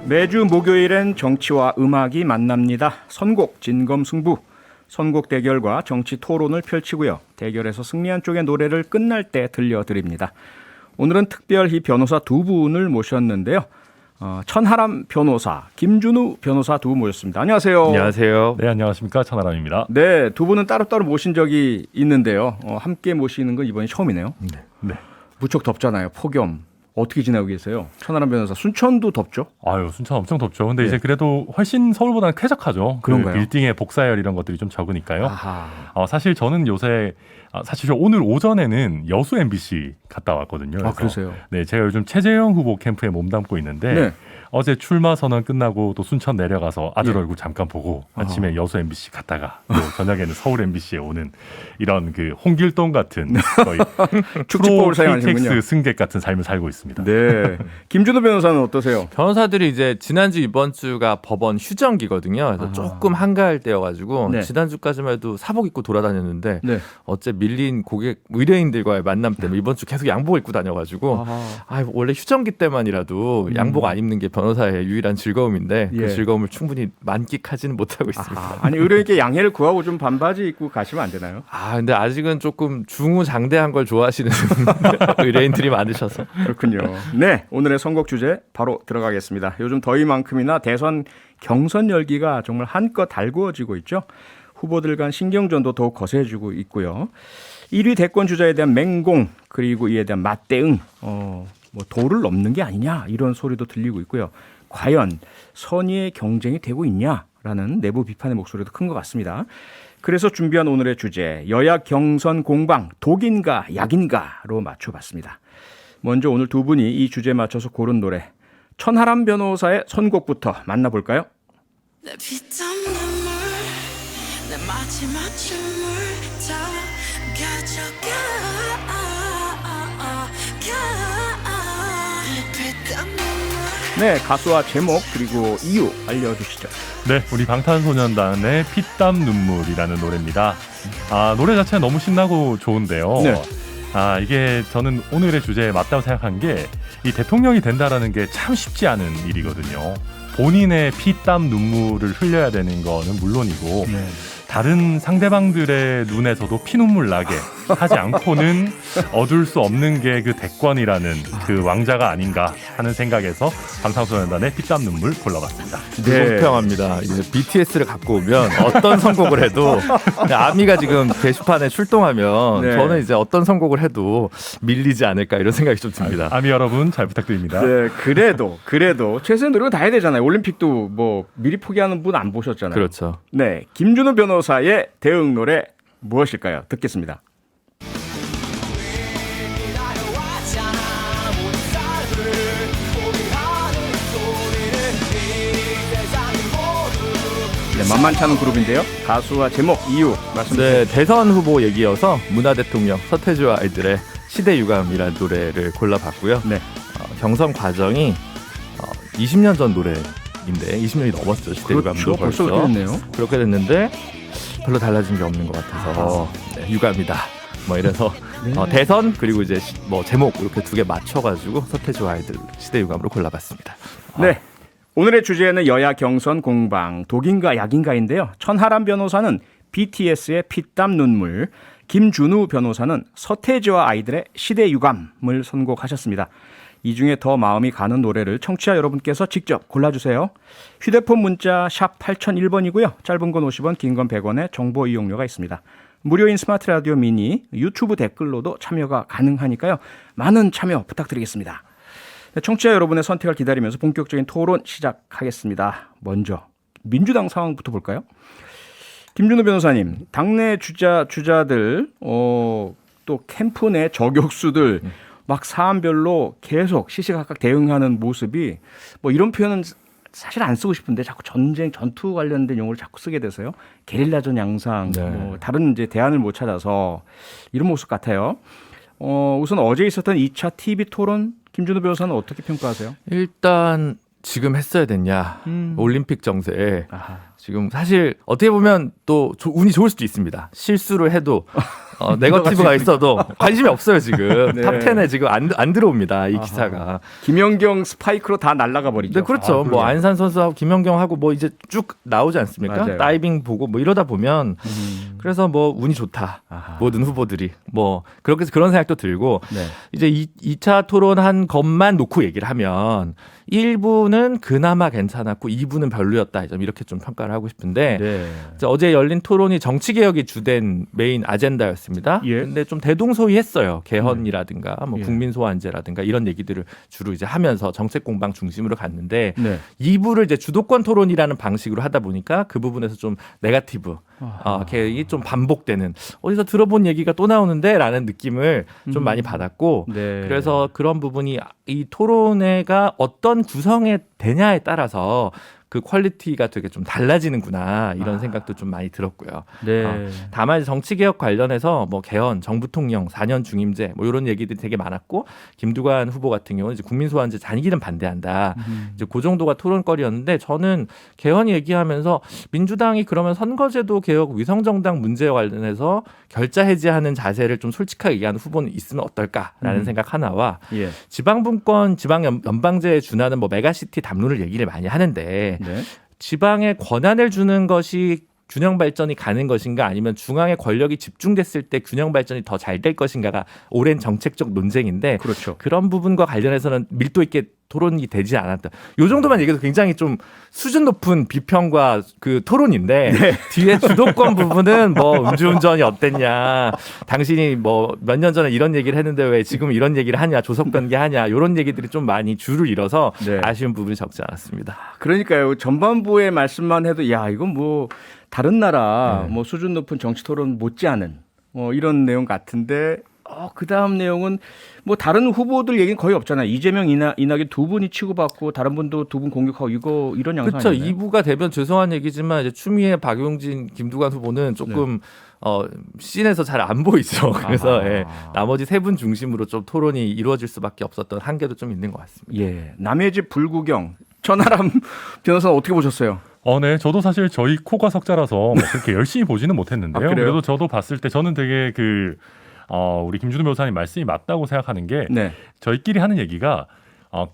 매주 목요일엔 정치와 음악이 만납니다. 선곡 진검승부. 선곡 대결과 정치 토론을 펼치고요. 대결에서 승리한 쪽의 노래를 끝날 때 들려드립니다. 오늘은 특별히 변호사 두 분을 모셨는데요. 천하람 변호사, 김준우 변호사 두 분 모셨습니다. 안녕하세요. 안녕하세요. 네, 안녕하십니까. 천하람입니다. 네, 두 분은 따로따로 모신 적이 있는데요. 함께 모시는 건 이번이 처음이네요. 네. 무척 덥잖아요. 폭염. 어떻게 지내고 계세요? 천하람 변호사. 순천도 덥죠? 아유, 순천 엄청 덥죠. 근데 네. 이제 그래도 훨씬 서울보다는 쾌적하죠. 그런가요? 그 빌딩의 복사열 이런 것들이 좀 적으니까요. 아하. 사실 저는 요새 사실 오늘 오전에는 여수 MBC 갔다 왔거든요. 아, 그러세요? 네, 제가 요즘 최재형 후보 캠프에 몸담고 있는데 네. 어제 출마 선언 끝나고 또 순천 내려가서 아들 예. 얼굴 잠깐 보고 아침에 여수 MBC 갔다가 또 저녁에는 서울 MBC에 오는 이런 그 홍길동 같은 거의 축지법을 프로 사용하시는군요. KTX 승객 같은 삶을 살고 있습니다. 네. 김준호 변호사는 어떠세요? 변호사들이 이제 지난주 이번 주가 법원 휴정기거든요. 그래서 조금 한가할 때여가지고 네. 지난주까지만 해도 사복 입고 돌아다녔는데 네. 어째 밀린 고객 의뢰인들과의 만남 때문에 이번 주 계속 양복 입고 다녀가지고 원래 휴정기 때만이라도 양복 안 입는 게 변호사의 유일한 즐거움인데 예. 그 즐거움을 충분히 만끽하지는 못하고 있습니다. 아니 의뢰인께 양해를 구하고 좀 반바지 입고 가시면 안 되나요? 근데 아직은 조금 중후장대한 걸 좋아하시는 의뢰인들이 많으셔서. 그렇군요. 네, 오늘의 선곡 주제 바로 들어가겠습니다. 요즘 더위만큼이나 대선 경선 열기가 정말 한껏 달구어지고 있죠. 후보들 간 신경전도 더욱 거세지고 있고요. 1위 대권 주자에 대한 맹공 그리고 이에 대한 맞대응 뭐 도를 넘는 게 아니냐 이런 소리도 들리고 있고요. 과연 선의의 경쟁이 되고 있냐라는 내부 비판의 목소리도 큰 것 같습니다. 그래서 준비한 오늘의 주제 여야 경선 공방 독인가 약인가로 맞춰봤습니다. 먼저 오늘 두 분이 이 주제에 맞춰서 고른 노래 천하람 변호사의 선곡부터 만나볼까요? 내 피땀 눈물 내 마지막 춤을 다 가져가 내 피땀 눈물 네, 가수와 제목 그리고 이유 알려주시죠. 네, 우리 방탄소년단의 피땀 눈물이라는 노래입니다. 노래 자체는 너무 신나고 좋은데요. 네. 이게 저는 오늘의 주제에 맞다고 생각한 게 이 대통령이 된다라는 게 참 쉽지 않은 일이거든요. 본인의 피땀 눈물을 흘려야 되는 거는 물론이고 다른 상대방들의 눈에서도 피눈물 나게 하지 않고는 얻을 수 없는 게 그 대권이라는 그 왕자가 아닌가 하는 생각에서 방탄소년단의 피땀 눈물 골라봤습니다. 불공평합니다. 이제 BTS를 갖고 오면 어떤 선곡을 해도 아미가 지금 게시판에 출동하면 네. 저는 이제 어떤 선곡을 해도 밀리지 않을까 이런 생각이 좀 듭니다. 아미 여러분 잘 부탁드립니다. 네, 그래도 최선의 노력은 다 해야 되잖아요. 올림픽도 뭐 미리 포기하는 분 안 보셨잖아요. 그렇죠. 네, 김준호 변호사의 대응 노래 무엇일까요? 듣겠습니다. 네, 만만치 않은 그룹인데요. 가수와 제목, 이유 말씀 주세요. 네, 대선 후보 얘기여서 문화 대통령 서태지와 아이들의 시대 유감이라는 노래를 골라봤고요. 네. 경선 과정이 20년 전 노래인데 20년이 넘었죠. 시대 그렇죠. 유감도 벌써 그렇게 됐네요. 그렇게 됐는데 별로 달라진 게 없는 것 같아서 유감이다. 뭐 이래서 대선 그리고 이제 뭐 제목 이렇게 두 개 맞춰가지고 서태지와 아이들 시대 유감으로 골라봤습니다. 네. 오늘의 주제는 여야 경선 공방 독인가 약인가인데요. 천하람 변호사는 BTS의 피땀 눈물, 김준우 변호사는 서태지와 아이들의 시대 유감을 선곡하셨습니다. 이 중에 더 마음이 가는 노래를 청취자 여러분께서 직접 골라주세요. 휴대폰 문자 샵 8001번이고요. 짧은 건 50원, 긴 건 100원의 정보 이용료가 있습니다. 무료인 스마트 라디오 미니, 유튜브 댓글로도 참여가 가능하니까요. 많은 참여 부탁드리겠습니다. 청취자 여러분의 선택을 기다리면서 본격적인 토론 시작하겠습니다. 먼저 민주당 상황부터 볼까요? 김준호 변호사님, 당내 주자들 또 캠프 내 저격수들 막 사안별로 계속 시시각각 대응하는 모습이 뭐 이런 표현은 사실 안 쓰고 싶은데 자꾸 전쟁 전투 관련된 용어를 자꾸 쓰게 돼서요. 게릴라전 양상, 네. 뭐 다른 이제 대안을 못 찾아서 이런 모습 같아요. 우선 어제 있었던 2차 TV 토론 김준호 변호사는 어떻게 평가하세요? 일단 지금 했어야 됐냐 올림픽 정세에 지금 사실 어떻게 보면 또 운이 좋을 수도 있습니다. 실수를 해도 네거티브가 있어도 관심이 없어요 지금. 네. 탑10에 지금 안 들어옵니다 이 기사가. 김연경 스파이크로 다 날아가 버리죠. 네, 그렇죠. 뭐 그러게요. 안산 선수하고 김연경하고 뭐 이제 쭉 나오지 않습니까? 맞아요. 다이빙 보고 뭐 이러다 보면 그래서 뭐 운이 좋다. 아하. 모든 후보들이 뭐 그렇게 해서 그런 생각도 들고 네. 이제 2차 토론한 것만 놓고 얘기를 하면 1부는 그나마 괜찮았고 2부는 별로였다. 이렇게 좀 평가를 하고 싶은데 네. 이제 어제 열린 토론이 정치 개혁이 주된 메인 아젠다였습니다. 예. 근데 좀 대동소이했어요. 개헌이라든가 뭐 예. 국민 소환제라든가 이런 얘기들을 주로 이제 하면서 정책 공방 중심으로 갔는데 네. 2부를 이제 주도권 토론이라는 방식으로 하다 보니까 그 부분에서 좀 네거티브 이게 좀 반복되는 어디서 들어본 얘기가 또 나오는데라는 느낌을 좀 많이 받았고 네. 그래서 그런 부분이 이 토론회가 어떤 구성에 되냐에 따라서 그 퀄리티가 되게 좀 달라지는구나 이런 생각도 좀 많이 들었고요. 네. 다만 정치개혁 관련해서 뭐 개헌, 정부통령, 4년 중임제 뭐 이런 얘기들이 되게 많았고 김두관 후보 같은 경우는 이제 국민소환제 잔이기는 반대한다. 이제 그 정도가 토론거리였는데 저는 개헌 얘기하면서 민주당이 그러면 선거제도 개혁, 위성정당 문제와 관련해서 결자 해지하는 자세를 좀 솔직하게 얘기하는 후보는 있으면 어떨까라는 생각 하나와 예. 지방분권, 지방연방제에 준하는 뭐 메가시티 담론을 얘기를 많이 하는데 네. 지방에 권한을 주는 것이 균형 발전이 가는 것인가 아니면 중앙의 권력이 집중됐을 때 균형 발전이 더 잘 될 것인가가 오랜 정책적 논쟁인데 그렇죠. 그런 부분과 관련해서는 밀도 있게 토론이 되지 않았다. 요 정도만 얘기해도 굉장히 좀 수준 높은 비평과 그 토론인데 뒤에 주도권 부분은 뭐 음주운전이 어땠냐, 당신이 뭐 몇 년 전에 이런 얘기를 했는데 왜 지금 이런 얘기를 하냐, 조석변개 하냐 이런 얘기들이 좀 많이 줄을 잃어서 네. 아쉬운 부분이 적지 않았습니다. 그러니까요. 전반부의 말씀만 해도 야 이건 뭐 다른 나라 뭐 수준 높은 정치 토론 못지않은 이런 내용 같은데 그 다음 내용은 뭐 다른 후보들 얘기는 거의 없잖아요. 이재명, 이낙연 두 분이 치고받고 다른 분도 두 분 공격하고 이런 양상 그렇죠. 아니에요? 2부가 되면 죄송한 얘기지만 이제 추미애, 박용진, 김두관 후보는 조금 씬에서 잘 안 보이죠. 그래서 예, 나머지 세 분 중심으로 좀 토론이 이루어질 수밖에 없었던 한계도 좀 있는 것 같습니다. 예. 남의 집 불구경. 천하람 변호사는 어떻게 보셨어요? 네, 저도 사실 저희 코가 석자라서 뭐 그렇게 열심히 보지는 못했는데요. 아, 그래요? 그래도 저도 봤을 때 저는 되게 우리 김준우 변호사님 말씀이 맞다고 생각하는 게 네. 저희끼리 하는 얘기가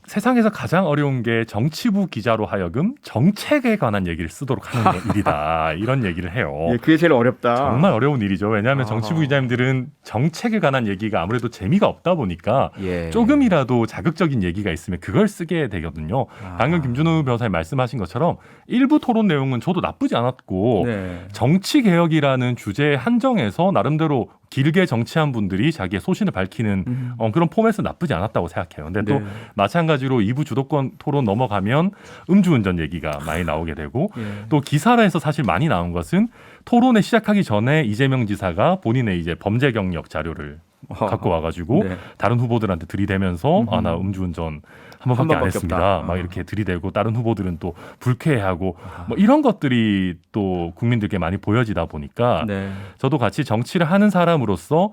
세상에서 가장 어려운 게 정치부 기자로 하여금 정책에 관한 얘기를 쓰도록 하는 일이다. 이런 얘기를 해요. 예, 그게 제일 어렵다. 정말 어려운 일이죠. 왜냐하면 정치부 기자님들은 정책에 관한 얘기가 아무래도 재미가 없다 보니까 예. 조금이라도 자극적인 얘기가 있으면 그걸 쓰게 되거든요. 방금 김준우 변호사님 말씀하신 것처럼 일부 토론 내용은 저도 나쁘지 않았고 네. 정치개혁이라는 주제에 한정해서 나름대로 길게 정치한 분들이 자기의 소신을 밝히는 그런 포맷은 나쁘지 않았다고 생각해요. 근데 또 네. 마찬가지로 2부 주도권 토론 넘어가면 음주운전 얘기가 많이 나오게 되고 예. 또 기사에서 사실 많이 나온 것은 토론에 시작하기 전에 이재명 지사가 본인의 이제 범죄 경력 자료를 갖고 와가지고 네. 다른 후보들한테 들이대면서 나 음주운전 한 번밖에 안 번밖에 했습니다. 없다. 막 이렇게 들이대고 다른 후보들은 또 불쾌해하고 뭐 이런 것들이 또 국민들께 많이 보여지다 보니까 네. 저도 같이 정치를 하는 사람으로서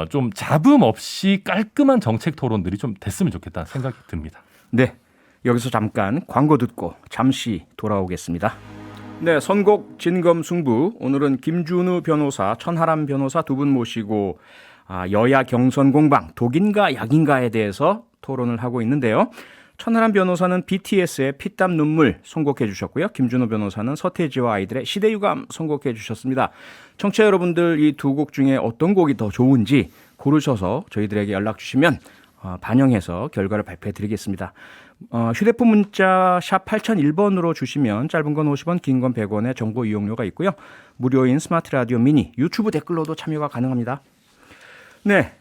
좀 잡음 없이 깔끔한 정책 토론들이 좀 됐으면 좋겠다는 생각이 듭니다. 네. 여기서 잠깐 광고 듣고 잠시 돌아오겠습니다. 네, 선곡 진검승부. 오늘은 김준우 변호사, 천하람 변호사 두 분 모시고 여야 경선 공방 독인가 약인가에 대해서 토론을 하고 있는데요. 천하람 변호사는 BTS의 피땀 눈물 선곡해 주셨고요. 김준호 변호사는 서태지와 아이들의 시대유감 선곡해 주셨습니다. 청취자 여러분들 이 두 곡 중에 어떤 곡이 더 좋은지 고르셔서 저희들에게 연락 주시면 반영해서 결과를 발표해 드리겠습니다. 휴대폰 문자 샵 8001번으로 주시면 짧은 건 50원, 긴 건 100원의 정보 이용료가 있고요. 무료인 스마트 라디오 미니, 유튜브 댓글로도 참여가 가능합니다. 네,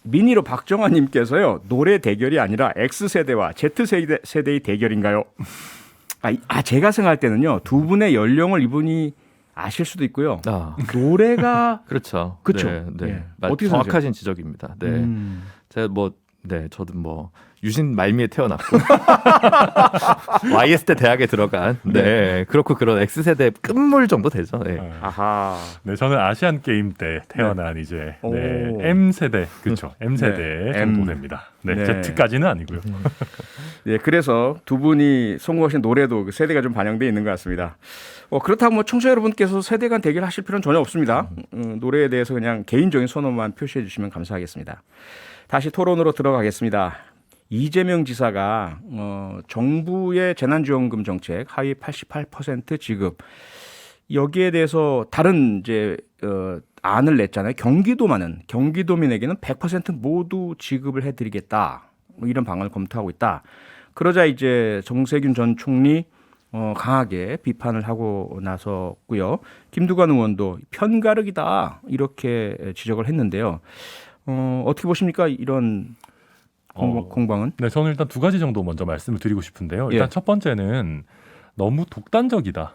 미니로 박정환님께서요. 노래 대결이 아니라 X세대와 Z세대의 대결인가요? 제가 생각할 때는요. 두 분의 연령을 이분이 아실 수도 있고요. 노래가 그렇죠. 그렇죠. 네, 네. 예. 어떻게 어떻게 정확하신 지적입니다. 네, 제가 저도 유신 말미에 태어났고 YS 때 대학에 들어간 그렇고 그런 X세대 끝물 정도 되죠. 네. 아하. 네, 저는 아시안 게임 때 태어난 이제 오. M 세대, 그렇죠? M 세대 네, 정도 M. 됩니다. 네, 네. Z까지는 아니고요. 네, 그래서 두 분이 선곡하신 노래도 그 세대가 좀 반영되어 있는 것 같습니다. 그렇다고 뭐 청취자 여러분께서 세대 간 대결하실 필요는 전혀 없습니다. 노래에 대해서 그냥 개인적인 선호만 표시해 주시면 감사하겠습니다. 다시 토론으로 들어가겠습니다. 이재명 지사가 정부의 재난지원금 정책 하위 88% 지급 여기에 대해서 다른 이제 안을 냈잖아요. 경기도민에게는 100% 모두 지급을 해드리겠다. 뭐 이런 방안을 검토하고 있다. 그러자 이제 정세균 전 총리 강하게 비판을 하고 나섰고요. 김두관 의원도 편가르기다 이렇게 지적을 했는데요. 어떻게 보십니까? 이런 공방은? 네, 저는 일단 두 가지 정도 먼저 말씀을 드리고 싶은데요. 일단 예. 첫 번째는 너무 독단적이다.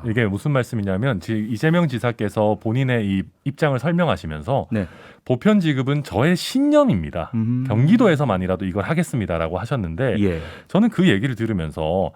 이게 무슨 말씀이냐면 이재명 지사께서 본인의 이 입장을 설명하시면서 네. 보편 지급은 저의 신념입니다. 경기도에서만이라도 이걸 하겠습니다라고 하셨는데 예. 저는 그 얘기를 들으면서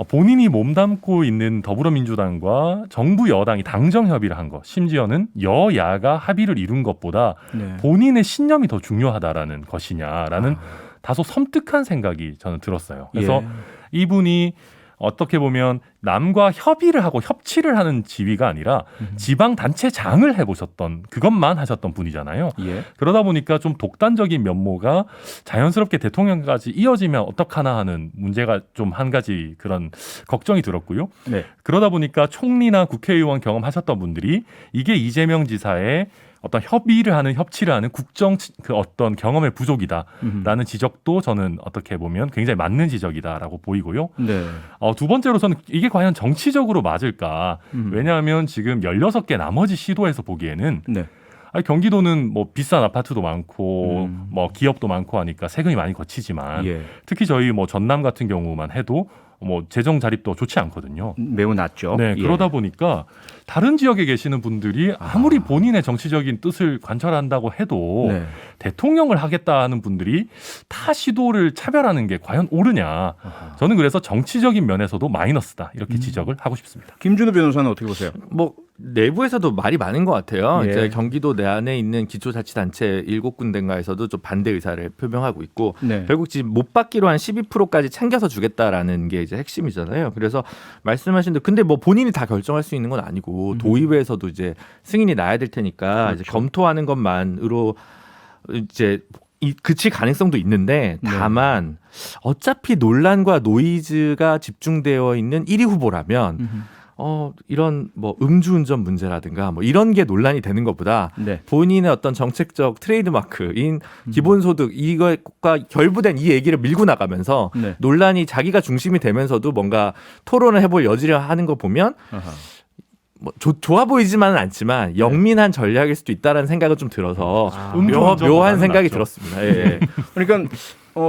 본인이 몸담고 있는 더불어민주당과 정부 여당이 당정 협의를 한 것, 심지어는 여야가 합의를 이룬 것보다 네. 본인의 신념이 더 중요하다라는 것이냐라는 다소 섬뜩한 생각이 저는 들었어요. 그래서 예. 이분이 어떻게 보면 남과 협의를 하고 협치를 하는 지위가 아니라 지방 단체장을 해보셨던 그것만 하셨던 분이잖아요. 예. 그러다 보니까 좀 독단적인 면모가 자연스럽게 대통령까지 이어지면 어떡하나 하는 문제가 좀 한 가지 그런 걱정이 들었고요. 네. 그러다 보니까 총리나 국회의원 경험하셨던 분들이 이게 이재명 지사의 어떤 협의를 하는 협치를 하는 국정 그 어떤 경험의 부족이다라는 지적도 저는 어떻게 보면 굉장히 맞는 지적이다라고 보이고요. 네. 두 번째로서는 이게 과연 정치적으로 맞을까? 왜냐하면 지금 16개 나머지 시도에서 보기에는 네. 경기도는 뭐 비싼 아파트도 많고 뭐 기업도 많고 하니까 세금이 많이 거치지만 예. 특히 저희 뭐 전남 같은 경우만 해도 뭐 재정 자립도 좋지 않거든요. 매우 낮죠. 네, 예. 그러다 보니까 다른 지역에 계시는 분들이 아무리 본인의 정치적인 뜻을 관철한다고 해도 네. 대통령을 하겠다는 분들이 타 시도를 차별하는 게 과연 옳으냐. 저는 그래서 정치적인 면에서도 마이너스다. 이렇게 지적을 하고 싶습니다. 김준우 변호사는 어떻게 보세요? 뭐 내부에서도 말이 많은 것 같아요. 예. 이제 경기도 내안에 있는 기초자치단체 7군데인가에서도 좀 반대 의사를 표명하고 있고 네. 결국 지금 못 받기로 한 12%까지 챙겨서 주겠다라는 게 이제 핵심이잖아요. 그래서 말씀하신 대로 근데 뭐 본인이 다 결정할 수 있는 건 아니고 도의회에서도 이제 승인이 나야 될 테니까 그렇죠. 이제 검토하는 것만으로 이제 그칠 가능성도 있는데 다만 어차피 논란과 노이즈가 집중되어 있는 1위 후보라면 이런 뭐 음주운전 문제라든가 뭐 이런 게 논란이 되는 것보다 네. 본인의 어떤 정책적 트레이드마크인 기본소득 이것과 결부된 이 얘기를 밀고 나가면서 네. 논란이 자기가 중심이 되면서도 뭔가 토론을 해볼 여지를 하는 거 보면 아하. 뭐 좋아 보이지만은 않지만 영민한 전략일 수도 있다라는 생각은 좀 들어서 묘한 생각이 들었습니다. 예. 그러니까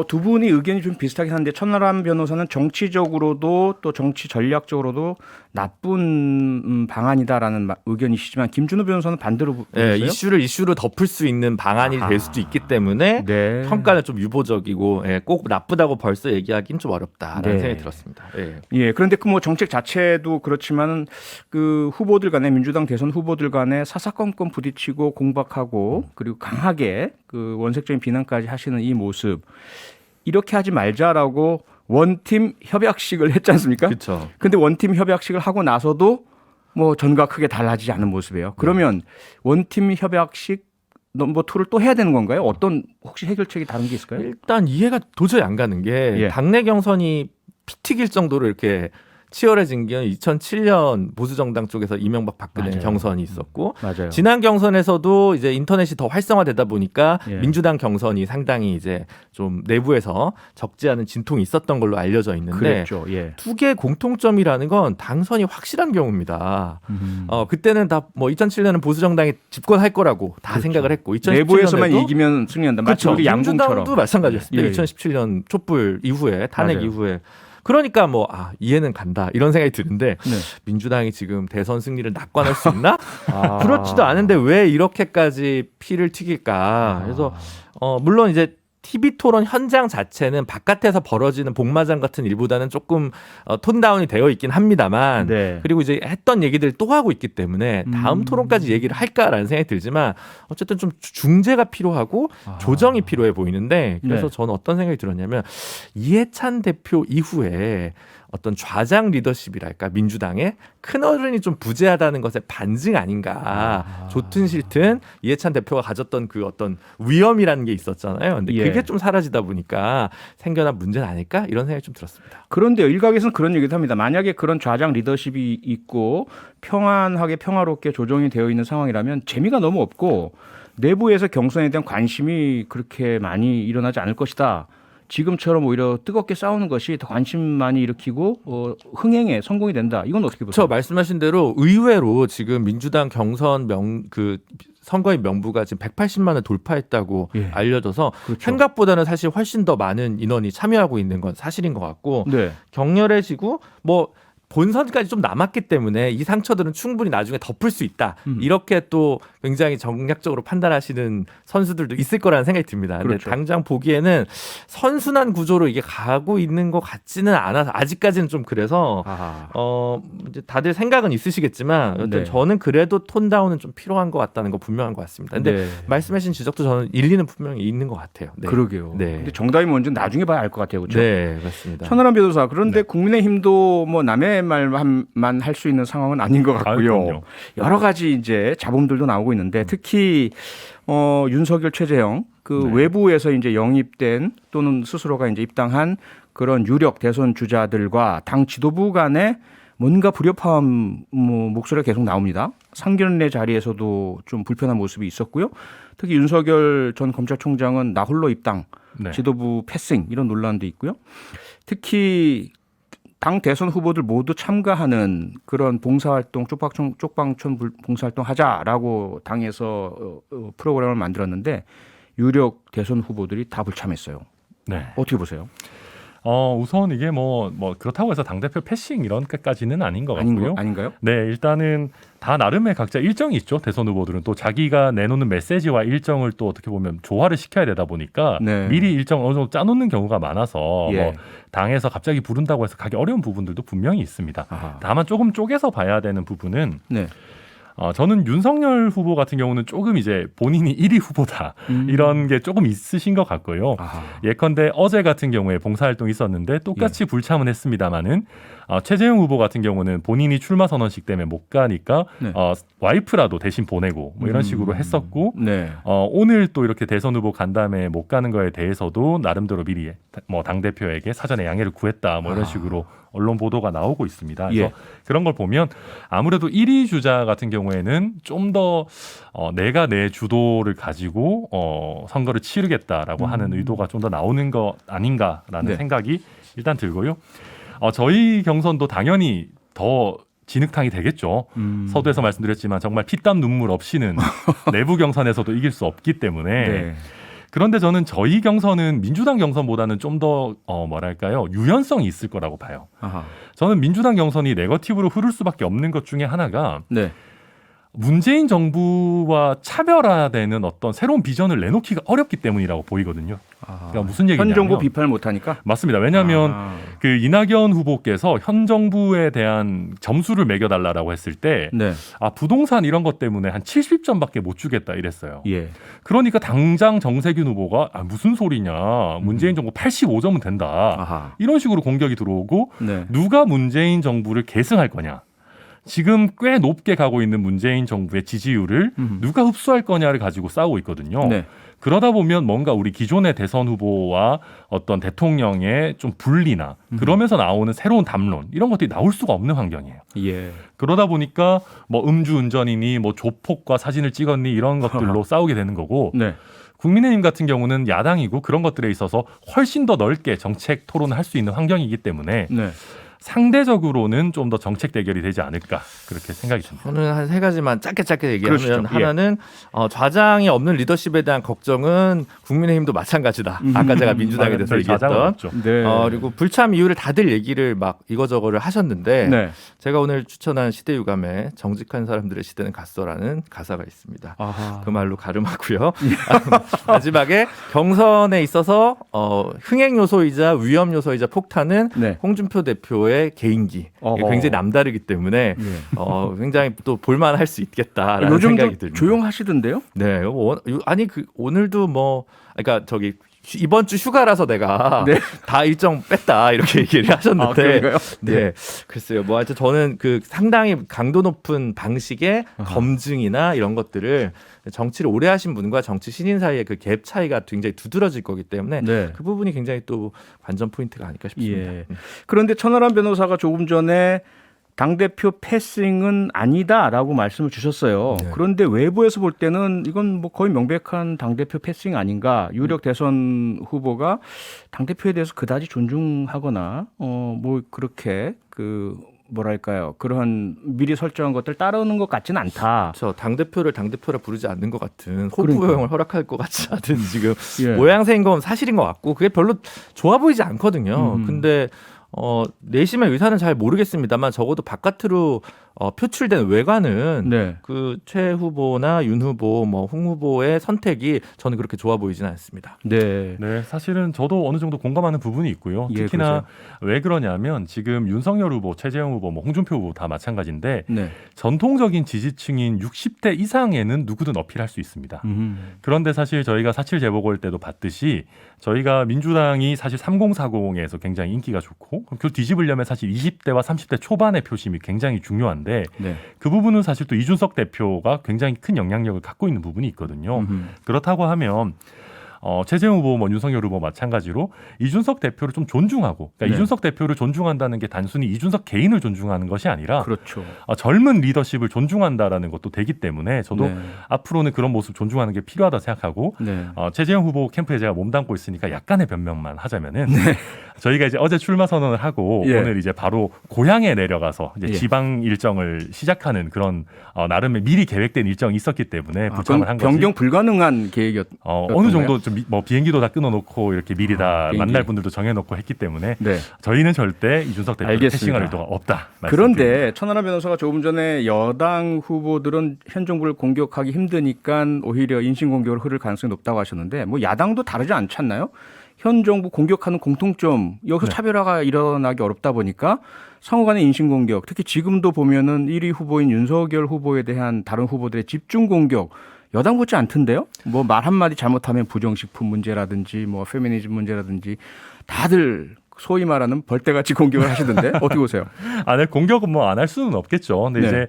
두 분이 의견이 좀 비슷하긴 한데 천하람 변호사는 정치적으로도 또 정치 전략적으로도 나쁜 방안이다라는 의견이시지만 김준우 변호사는 반대로 보세요. 이슈를 이슈로 덮을 수 있는 방안이 될 수도 있기 때문에 네. 평가는 좀 유보적이고 꼭 나쁘다고 벌써 얘기하기는 좀 어렵다라는 네. 생각이 들었습니다. 예. 예, 그런데 그 뭐 정책 자체도 그렇지만은 그 후보들 간에 민주당 대선 후보들 간에 사사건건 부딪히고 공박하고 그리고 강하게 그 원색적인 비난까지 하시는 이 모습 이렇게 하지 말자라고 원팀 협약식을 했지 않습니까? 그렇죠. 근데 원팀 협약식을 하고 나서도 뭐 전과 크게 달라지지 않은 모습이에요. 그러면 원팀 협약식 넘버 2를 또 해야 되는 건가요? 어떤 혹시 해결책이 다른 게 있을까요? 일단 이해가 도저히 안 가는 게 예. 당내 경선이 피 튀길 정도로 이렇게 치열해진 게 2007년 보수정당 쪽에서 이명박 박근혜 맞아요. 경선이 있었고 맞아요. 지난 경선에서도 이제 인터넷이 더 활성화되다 보니까 예. 민주당 경선이 상당히 이제 좀 내부에서 적지 않은 진통이 있었던 걸로 알려져 있는데 그랬죠. 예. 두 개의 공통점이라는 건 당선이 확실한 경우입니다. 그때는 다 뭐 2007년은 보수정당이 집권할 거라고 다 생각을 했고 2017년에도 내부에서만 이기면 승리한다. 마치 그렇죠. 우리 양궁처럼. 민주당도 마찬가지였습니다. 예, 예. 2017년 촛불 이후에 탄핵 맞아요. 이후에 그러니까 뭐 이해는 간다 이런 생각이 드는데 네. 민주당이 지금 대선 승리를 낙관할 수 있나? 그렇지도 않은데 왜 이렇게까지 피를 튀길까? 그래서 물론 이제 TV 토론 현장 자체는 바깥에서 벌어지는 복마장 같은 일보다는 조금 톤다운이 되어 있긴 합니다만 네. 그리고 이제 했던 얘기들 또 하고 있기 때문에 다음 토론까지 얘기를 할까라는 생각이 들지만 어쨌든 좀 중재가 필요하고 조정이 필요해 보이는데 그래서 네. 저는 어떤 생각이 들었냐면 이해찬 대표 이후에 어떤 좌장 리더십이랄까 민주당의 큰어른이 좀 부재하다는 것의 반증 아닌가. 좋든 싫든 이해찬 대표가 가졌던 그 어떤 위엄이라는 게 있었잖아요. 근데 예. 그게 좀 사라지다 보니까 생겨난 문제는 아닐까 이런 생각이 좀 들었습니다. 그런데 일각에서는 그런 얘기도 합니다. 만약에 그런 좌장 리더십이 있고 평안하게 평화롭게 조정이 되어 있는 상황이라면 재미가 너무 없고 내부에서 경선에 대한 관심이 그렇게 많이 일어나지 않을 것이다. 지금처럼 오히려 뜨겁게 싸우는 것이 더 관심 많이 일으키고 흥행에 성공이 된다. 이건 어떻게 보세요? 저 말씀하신 대로 의외로 지금 민주당 경선 선거인 명부가 지금 180만을 돌파했다고 예. 알려져서 그렇죠. 생각보다는 사실 훨씬 더 많은 인원이 참여하고 있는 건 사실인 것 같고 네. 격렬해지고 뭐 본선까지 좀 남았기 때문에 이 상처들은 충분히 나중에 덮을 수 있다. 이렇게 또 굉장히 정략적으로 판단하시는 선수들도 있을 거라는 생각이 듭니다. 근데 그렇죠. 당장 보기에는 선순환 구조로 이게 가고 있는 것 같지는 않아서 아직까지는 좀 그래서 아하. 이제 다들 생각은 있으시겠지만 여튼 네. 저는 그래도 톤다운은 좀 필요한 것 같다는 거 분명한 것 같습니다. 근데 네. 말씀하신 지적도 저는 일리는 분명히 있는 것 같아요. 네. 그러게요. 네. 근데 정답이 뭔지 나중에 봐야 알 것 같아요. 그렇죠? 네, 그렇습니다. 천하람 변호사, 그런데 국민의힘도 뭐 남의 말만 할 수 있는 상황은 아닌 것 같고요. 그럼요. 여러 가지 이제 잡음들도 나오고 있는데 특히 윤석열, 최재형 그 네. 외부에서 이제 영입된 또는 스스로가 이제 입당한 그런 유력 대선 주자들과 당 지도부 간에 뭔가 불협화음 목소리가 계속 나옵니다. 상견례 자리에서도 좀 불편한 모습이 있었고요. 특히 윤석열 전 검찰총장은 나 홀로 입당, 네. 지도부 패싱 이런 논란도 있고요. 특히 당 대선 후보들 모두 참가하는 그런 봉사활동, 쪽방촌 봉사활동 하자라고 당에서 프로그램을 만들었는데 유력 대선 후보들이 다 불참했어요. 네. 어떻게 보세요? 우선 이게 뭐 그렇다고 해서 당대표 패싱 이런 것까지는 아닌 것 같고요. 아닌가요? 네, 일단은 다 나름의 각자 일정이 있죠. 대선 후보들은 또 자기가 내놓는 메시지와 일정을 또 어떻게 보면 조화를 시켜야 되다 보니까 네. 미리 일정 어느 정도 짜놓는 경우가 많아서 예. 뭐 당에서 갑자기 부른다고 해서 가기 어려운 부분들도 분명히 있습니다. 아하. 다만 조금 쪼개서 봐야 되는 부분은 네. 저는 윤석열 후보 같은 경우는 조금 이제 본인이 1위 후보다 이런 게 조금 있으신 것 같고요. 아하. 예컨대 어제 같은 경우에 봉사활동이 있었는데 똑같이 불참은 했습니다마는 최재형 후보 같은 경우는 본인이 출마 선언식 때문에 못 가니까 네. 와이프라도 대신 보내고 뭐 이런 식으로 했었고 네. 오늘 또 이렇게 대선 후보 간담회에 못 가는 거에 대해서도 나름대로 미리 뭐 당대표에게 사전에 양해를 구했다 뭐 이런 식으로 언론 보도가 나오고 있습니다. 그래서 예. 그런 걸 보면 아무래도 1위 주자 같은 경우에는 좀 더 내가 내 주도를 가지고 선거를 치르겠다라고 하는 의도가 좀 더 나오는 거 아닌가라는 네. 생각이 일단 들고요. 저희 경선도 당연히 더 진흙탕이 되겠죠. 서두에서 말씀드렸지만 정말 피땀 눈물 없이는 내부 경선에서도 이길 수 없기 때문에 네. 그런데 저는 저희 경선은 민주당 경선보다는 좀 더 뭐랄까요 유연성이 있을 거라고 봐요. 아하. 저는 민주당 경선이 네거티브로 흐를 수밖에 없는 것 중에 하나가 네. 문재인 정부와 차별화되는 어떤 새로운 비전을 내놓기가 어렵기 때문이라고 보이거든요. 그러니까 무슨 얘기냐면 현 정부 비판을 못 하니까. 맞습니다. 왜냐하면 그 이낙연 후보께서 현 정부에 대한 점수를 매겨달라고 했을 때 네. 부동산 이런 것 때문에 한 70점밖에 못 주겠다 이랬어요. 예. 그러니까 당장 정세균 후보가 무슨 소리냐. 문재인 정부 85점은 된다. 아하. 이런 식으로 공격이 들어오고 네. 누가 문재인 정부를 계승할 거냐. 지금 꽤 높게 가고 있는 문재인 정부의 지지율을 누가 흡수할 거냐를 가지고 싸우고 있거든요. 네. 그러다 보면 뭔가 우리 기존의 대선 후보와 어떤 대통령의 좀 분리나 그러면서 나오는 새로운 담론 이런 것들이 나올 수가 없는 환경이에요. 예. 그러다 보니까 뭐 음주운전이니 뭐 조폭과 사진을 찍었니 이런 것들로 싸우게 되는 거고 네. 국민의힘 같은 경우는 야당이고 그런 것들에 있어서 훨씬 더 넓게 정책 토론을 할 수 있는 환경이기 때문에 네. 상대적으로는 좀 더 정책 대결이 되지 않을까 그렇게 생각이 듭니다. 저는 한 세 가지만 짧게 얘기하면 그러시죠. 하나는 좌장이 없는 리더십에 대한 걱정은 국민의힘도 마찬가지다. 아까 제가 민주당에 대해서 저희 좌장은 얘기했던. 없죠. 네. 그리고 불참 이유를 다들 얘기를 막 이거저거를 하셨는데 네. 제가 오늘 추천한 시대유감에 정직한 사람들의 시대는 갔어라는 가사가 있습니다. 아하. 그 말로 가름하고요. 마지막에 경선에 있어서 흥행 요소이자 위험 요소이자 폭탄은 네. 홍준표 대표의 개인기. 어허. 굉장히 남다르기 때문에 굉장히 또 볼만할 수 있겠다라는 요즘도 생각이 듭니다. 조용하시던데요? 네, 아니 오늘도 그러니까 저기 이번 주 휴가라서 내가 네. 다 일정 뺐다 이렇게 얘기를 하셨는데, 그런가요? 네, 글쎄요. 하여튼 저는 그 상당히 강도 높은 방식의 검증이나 이런 것들을 정치를 오래 하신 분과 정치 신인 사이의 그 갭 차이가 굉장히 두드러질 거기 때문에 네. 그 부분이 굉장히 또 관전 포인트가 아닐까 싶습니다. 예. 그런데 천하람 변호사가 조금 전에 당대표 패싱은 아니다라고 말씀을 주셨어요. 네. 그런데 외부에서 볼 때는 이건 뭐 거의 명백한 당대표 패싱 아닌가. 유력 대선 후보가 당대표에 대해서 그다지 존중하거나 뭐 그렇게 뭐랄까요. 그러한 미리 설정한 것들 따르는 것 같지는 않다. 저 당대표를 당대표라 부르지 않는 것 같은 그러니까요. 호부호형을 허락할 것 같지 않은 지금 예. 모양새인 건 사실인 것 같고 그게 별로 좋아 보이지 않거든요. 근데 내심의 의사는 잘 모르겠습니다만 적어도 바깥으로 표출된 외관은 네. 그 최 후보나 윤 후보, 홍 후보의 선택이 저는 그렇게 좋아 보이지는 않습니다. 네. 네, 사실은 저도 어느 정도 공감하는 부분이 있고요. 예, 특히나 왜 그러냐면 지금 윤석열 후보, 최재형 후보, 홍준표 후보 다 마찬가지인데 네. 전통적인 지지층인 60대 이상에는 누구든 어필할 수 있습니다. 그런데 사실 저희가 4.7 재보궐 때도 봤듯이 저희가 민주당이 사실 3040에서 굉장히 인기가 좋고 그걸 뒤집으려면 사실 20대와 30대 초반의 표심이 굉장히 중요한데 네. 그 부분은 사실 또 이준석 대표가 굉장히 큰 영향력을 갖고 있는 부분이 있거든요. 그렇다고 하면 최재형 후보, 윤석열 후보 마찬가지로 이준석 대표를 좀 존중하고, 그러니까 네. 이준석 대표를 존중한다는 게 단순히 이준석 개인을 존중하는 것이 아니라 그렇죠. 젊은 리더십을 존중한다라는 것도 되기 때문에 저도 네. 앞으로는 그런 모습 존중하는 게 필요하다 생각하고 네. 최재형 후보 캠프에 제가 몸담고 있으니까 약간의 변명만 하자면은 저희가 이제 어제 출마 선언을 하고 예. 오늘 이제 바로 고향에 내려가서 이제 예. 지방 일정을 시작하는 그런 나름의 미리 계획된 일정이 있었기 때문에 불참을 한 거지. 변경 불가능한 계획이었. 어느 정도 좀 비행기도 다 끊어놓고 이렇게 미리 다 비행기. 만날 분들도 정해놓고 했기 때문에 네. 저희는 절대 이준석 대표를 알겠습니다. 패싱할 의도가 없다. 그런데 천하람 변호사가 조금 전에 여당 후보들은 현 정부를 공격하기 힘드니까 오히려 인신공격으로 흐를 가능성이 높다고 하셨는데 뭐 야당도 다르지 않지 않나요? 현 정부 공격하는 공통점 여기서 네. 차별화가 일어나기 어렵다 보니까 상호 간의 인신공격 특히 지금도 보면은 1위 후보인 윤석열 후보에 대한 다른 후보들의 집중 공격 여당 못지 않던데요? 뭐 말 한마디 잘못하면 부정식품 문제라든지 뭐 페미니즘 문제라든지 다들 소위 말하는 벌떼같이 공격을 하시던데 어떻게 보세요? 공격은 뭐 안 할 수는 없겠죠. 근데 네. 이제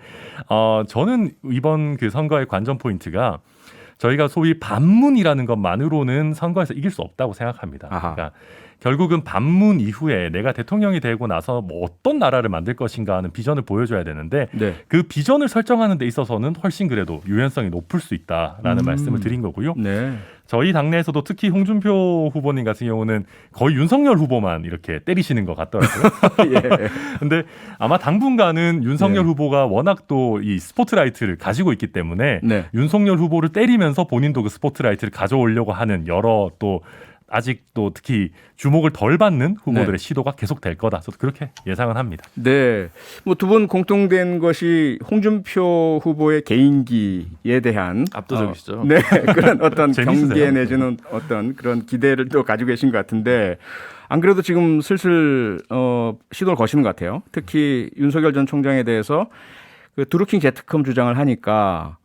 저는 이번 그 선거의 관전 포인트가 저희가 소위 반문이라는 것만으로는 선거에서 이길 수 없다고 생각합니다. 아하. 그러니까 결국은 반문 이후에 내가 대통령이 되고 나서 뭐 어떤 나라를 만들 것인가 하는 비전을 보여줘야 되는데 네. 그 비전을 설정하는 데 있어서는 훨씬 그래도 유연성이 높을 수 있다라는 말씀을 드린 거고요. 네. 저희 당내에서도 특히 홍준표 후보님 같은 경우는 거의 윤석열 후보만 이렇게 때리시는 것 같더라고요. 예. 근데 아마 당분간은 윤석열 네. 후보가 워낙 또 이 스포트라이트를 가지고 있기 때문에 네. 윤석열 후보를 때리면서 본인도 그 스포트라이트를 가져오려고 하는 여러 또 아직도 특히 주목을 덜 받는 후보들의 네. 시도가 계속될 거다. 저도 그렇게 예상은 합니다. 네. 뭐 두 분 공통된 것이 홍준표 후보의 개인기에 대한 압도적이시죠. 네. 그런 어떤 재밌으세요? 경계 내지는 어떤 그런 기대를 또 가지고 계신 것 같은데 안 그래도 지금 슬슬 시도를 거시는 것 같아요. 특히 윤석열 전 총장에 대해서 그 드루킹 제트컴 주장을 하니까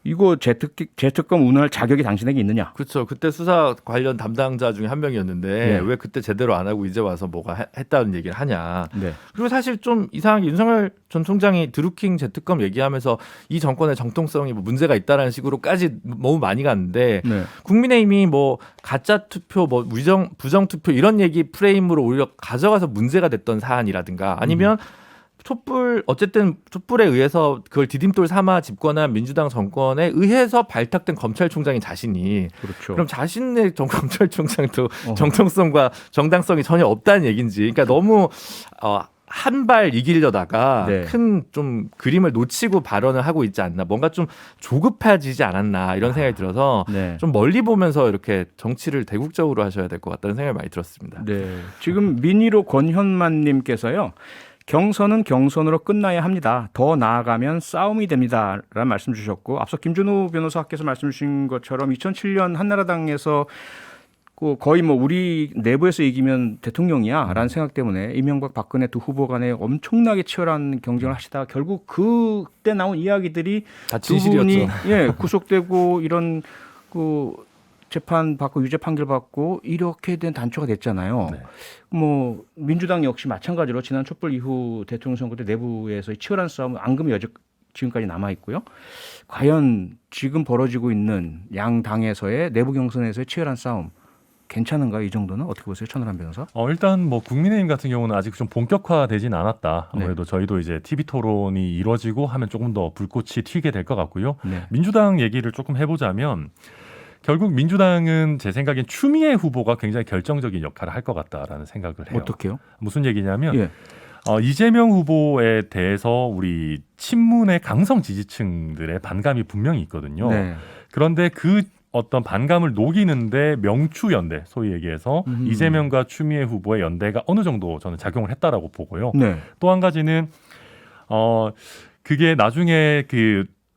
이거 제트컴 운운할 자격이 당신에게 있느냐? 그렇죠. 그때 수사 관련 담당자 중에 한 명이었는데 네. 왜 그때 제대로 안 하고 이제 와서 뭐가 했다는 얘기를 하냐. 네. 그리고 사실 좀 이상하게 윤석열 전 총장이 드루킹 제트컴 얘기하면서 이 정권의 정통성이 뭐 문제가 있다라는 식으로까지 너무 많이 갔는데 네. 국민의힘이 뭐 가짜 투표, 뭐 부정 투표 이런 얘기 프레임으로 오히려 가져가서 문제가 됐던 사안이라든가 아니면 어쨌든 촛불에 의해서 그걸 디딤돌 삼아 집권한 민주당 정권에 의해서 발탁된 검찰총장인 자신이 그렇죠. 그럼 자신의 검찰총장도 정통성과 정당성이 전혀 없다는 얘기인지 그러니까 너무 한 발 이기려다가 네. 큰 좀 그림을 놓치고 발언을 하고 있지 않나, 뭔가 좀 조급해지지 않았나 이런 생각이 들어서 네. 좀 멀리 보면서 이렇게 정치를 대국적으로 하셔야 될 것 같다는 생각이 많이 들었습니다. 네. 지금 민의로 권현만님께서요. 경선은 경선으로 끝나야 합니다. 더 나아가면 싸움이 됩니다. 라는 말씀 주셨고, 앞서 김준우 변호사께서 말씀 주신 것처럼 2007년 한나라당에서 거의 뭐 우리 내부에서 이기면 대통령이야 라는 생각 때문에 이명박 박근혜 두 후보 간에 엄청나게 치열한 경쟁을 하시다가 결국 그때 나온 이야기들이 다 두 분이 진실이었죠. 구속되고 이런 재판 받고 유죄 판결 받고 이렇게 된 단초가 됐잖아요. 네. 뭐 민주당 역시 마찬가지로 지난 촛불 이후 대통령 선거 때 내부에서의 치열한 싸움은 앙금이 지금까지 남아 있고요. 과연 지금 벌어지고 있는 양 당에서의 내부 경선에서의 치열한 싸움 괜찮은가요? 이 정도는 어떻게 보세요, 천하람 변호사? 일단 뭐 국민의힘 같은 경우는 아직 좀 본격화되진 않았다. 아무래도 저희도 이제 TV 토론이 이루어지고 하면 조금 더 불꽃이 튀게 될 것 같고요. 네. 민주당 얘기를 조금 해보자면 결국 민주당은 제 생각엔 추미애 후보가 굉장히 결정적인 역할을 할 것 같다라는 생각을 해요. 어떻게요? 무슨 얘기냐면 예. 이재명 후보에 대해서 우리 친문의 강성 지지층들의 반감이 분명히 있거든요. 네. 그런데 그 어떤 반감을 녹이는데 명추 연대, 소위 얘기해서 이재명과 추미애 후보의 연대가 어느 정도 저는 작용을 했다라고 보고요. 네. 또 한 가지는 그게 나중에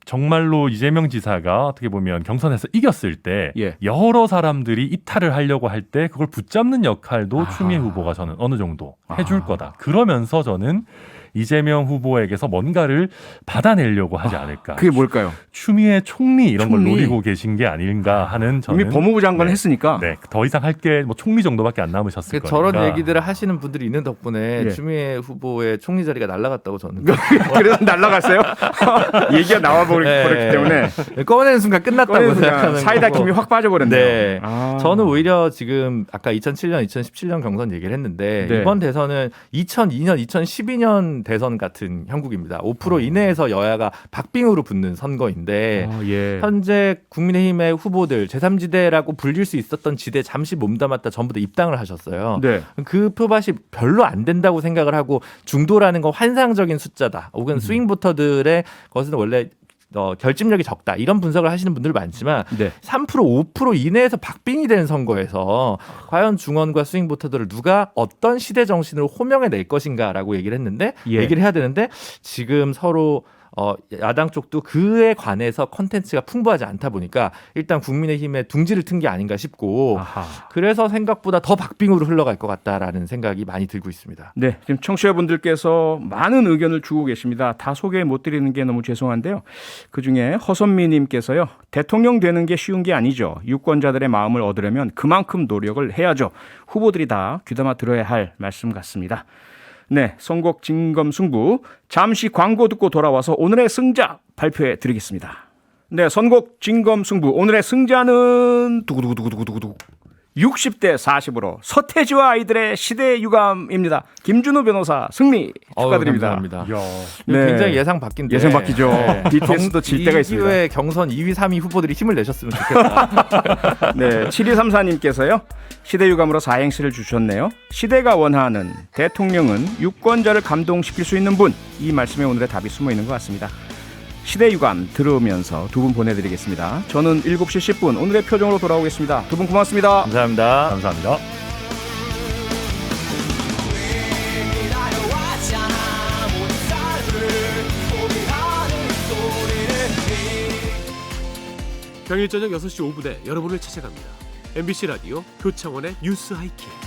정말로 이재명 지사가 어떻게 보면 경선에서 이겼을 때 예. 여러 사람들이 이탈을 하려고 할 때 그걸 붙잡는 역할도 추미애 후보가 저는 어느 정도 해줄 거다. 그러면서 저는 이재명 후보에게서 뭔가를 받아내려고 하지 않을까. 그게 뭘까요? 추미애 총리 이런 걸 총리. 노리고 계신 게 아닌가 하는 저는 이미 법무부 장관을 네. 했으니까. 네, 더 이상 할 게 뭐 총리 정도밖에 안 남으셨을 거니까. 저런 얘기들을 하시는 분들이 있는 덕분에 예. 추미애 후보의 총리 자리가 날아갔다고 저는 그래서 날라갔어요? 얘기가 나와버렸기 네. 때문에 꺼내는 순간 끝났다고 꺼내는 순간 생각하는 사이다 거고. 김이 확 빠져버렸네요. 네. 아. 저는 오히려 지금 아까 2007년, 2017년 경선 얘기를 했는데 네. 이번 대선은 2002년, 2012년 대선 같은 형국입니다. 5% 이내에서 여야가 박빙으로 붙는 선거인데 예. 현재 국민의힘의 후보들 제3지대라고 불릴 수 있었던 지대 잠시 몸담았다 전부 다 입당을 하셨어요. 네. 그 표밭이 별로 안 된다고 생각을 하고 중도라는 건 환상적인 숫자다. 혹은 스윙 보터들의 것은 원래 결집력이 적다. 이런 분석을 하시는 분들 많지만 네. 3% 5% 이내에서 박빙이 되는 선거에서 과연 중원과 스윙 보터들을 누가 어떤 시대 정신으로 호명해 낼 것인가라고 얘기를 했는데 예. 얘기를 해야 되는데 지금 서로 야당 쪽도 그에 관해서 콘텐츠가 풍부하지 않다 보니까 일단 국민의힘에 둥지를 튼 게 아닌가 싶고 아하. 그래서 생각보다 더 박빙으로 흘러갈 것 같다라는 생각이 많이 들고 있습니다. 네, 지금 청취자분들께서 많은 의견을 주고 계십니다. 다 소개 못 드리는 게 너무 죄송한데요. 그중에 허선미님께서요. 대통령 되는 게 쉬운 게 아니죠. 유권자들의 마음을 얻으려면 그만큼 노력을 해야죠. 후보들이 다 귀담아 들어야 할 말씀 같습니다. 네, 선곡 진검승부. 잠시 광고 듣고 돌아와서 오늘의 승자 발표해 드리겠습니다. 네, 선곡 진검승부. 오늘의 승자는 두구두구두구두구두구 60대 40으로 서태지와 아이들의 시대 유감입니다. 김준우 변호사 승리 축하드립니다. 감사합니다. 이야. 네. 굉장히 예상 바뀐데 예상 바뀌죠. BTS도 질 때가 있습니다. 이 기회에 경선 2위, 3위 후보들이 힘을 내셨으면 좋겠다. 네, 7234님께서요. 시대 유감으로 사행시를 주셨네요. 시대가 원하는 대통령은 유권자를 감동시킬 수 있는 분. 이 말씀에 오늘의 답이 숨어 있는 것 같습니다. 시대 유감 들으면서 두 분 보내드리겠습니다. 저는 7시 10분 오늘의 표정으로 돌아오겠습니다. 두 분 고맙습니다. 감사합니다. 감사합니다. 평일 저녁 6시 5분에 여러분을 찾아갑니다. MBC 라디오 표창원의 뉴스 하이킥.